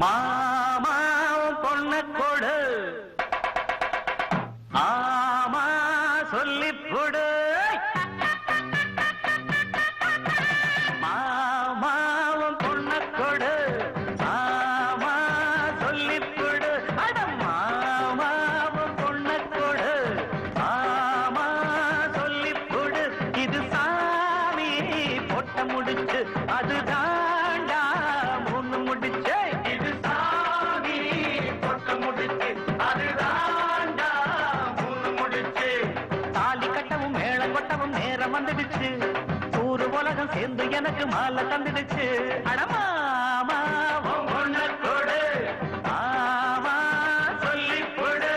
மாமா பொண்ண கொடு ஆமா சொல்லி கொடு மாமாவும் பொண்ண கொடு ஆமா சொல்லி கொடு அட மாமாவும் பொண்ண கொடு ஆமா சொல்லி கொடு இது சாமி பொட்ட முடிச்சு அது தாண்டா மூணு முடிச்சு இது சாமி பொட்ட முடிச்சு அது தாண்டா மூணு முடிச்சு தாலி கட்டவும் மேளம் கொட்டவும் நேரம் வந்துடுச்சு ஊரு உலகம் சேர்ந்து எனக்கு மாலை தந்துடுச்சு அடமாமா பொண்ண கொடு ஆமா சொல்லி கொடு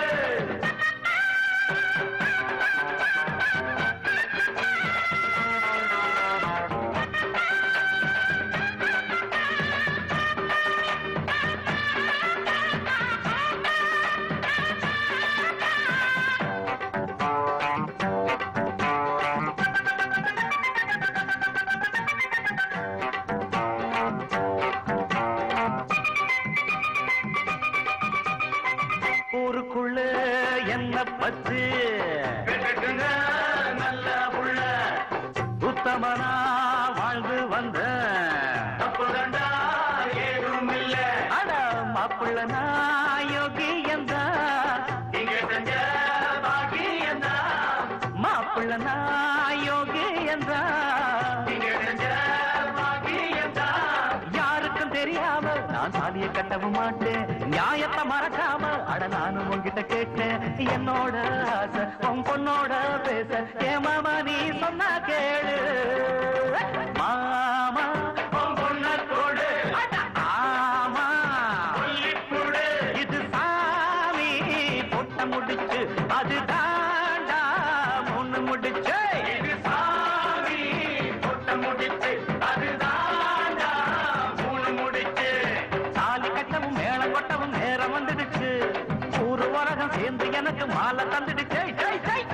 ஊருக்குள்ள என்ன பச்சு நல்ல புள்ள உத்தமனா வாழ்ந்து வந்த ஏதும் இல்ல அட மாப்பிள்ள நாயோகி எந்த இங்க செஞ்ச பாக்கி எந்த மாப்பிள்ள நாயோகி எந்த இங்க செஞ்ச பாக்கி எந்த யாருக்கும் தெரியாம நான் சாதியை கட்டவும் மாட்டேன் நியாயத்தை மறக்காம அட நானும் உங்ககிட்ட கேட்டேன் என்னோட ஆசை உன் பொண்ணோட பேச ஏ மாமா நீ சொன்னா கேளு மாமா உன் பொண்ண கொடு ஆமா சொல்லி கொடு இது சாமி பொட்ட முடிச்சு அது தாண்டா மூணு முடிச்சு இது சாமி பொட்ட முடிச்சு அது தாண்டா மூணு முடிச்சு தாலி கட்டவும் மேளம் கொட்டவும் நேரம் வந்துடுச்சு ஊரு உலகம் சேர்ந்து எனக்கு மாலை தந்துடுச்சு ஜெய் ஜெய்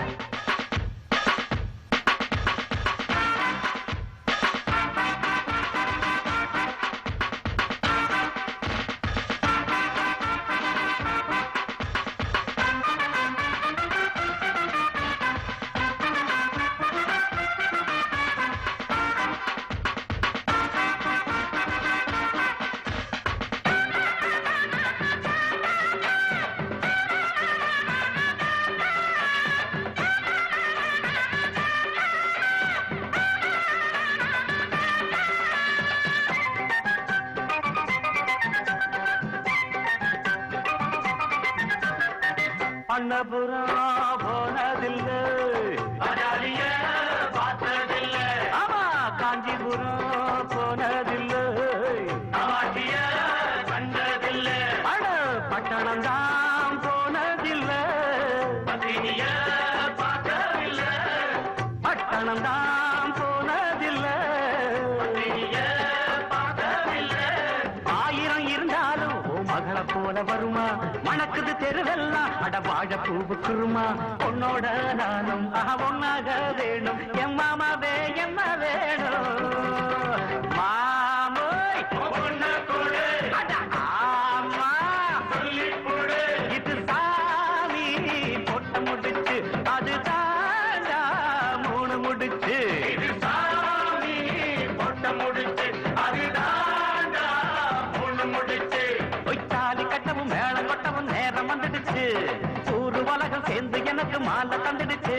அண்ணபுரா போனதில்லை பார்த்ததில்லை ஆமா காஞ்சிபுரம் போனதில்லை கண்டதில்லை அட பட்டணம் தான் போனதில்லை பார்க்கவில்லை பட்டணம் தான் போனதில்லை பார்க்கவில்லை ஆயிரம் இருந்தாலும் மகளை போல வருமா மணக்குது தெருவெல்லாம் அட வாழ பூவுக்குருமா உன்னோட நானும் ஒன்னாக வேணும் என் மாமாவே என்ன வேணும் மாமோய் பொண்ண கொடு ஆமா சொல்லி கொடு இது சாமி பொட்ட முடிச்சு அது தாண்டா மூணு முடிச்சு இது சாமி பொட்ட முடிச்சு அது தாண்டா மூணு முடிச்சு தாலி கட்டவும் மேளம் கொட்டவும் நேரம் வந்துடுச்சு ஊரு உலகம் சேர்ந்து எனக்கு மாலை தந்துடுச்சு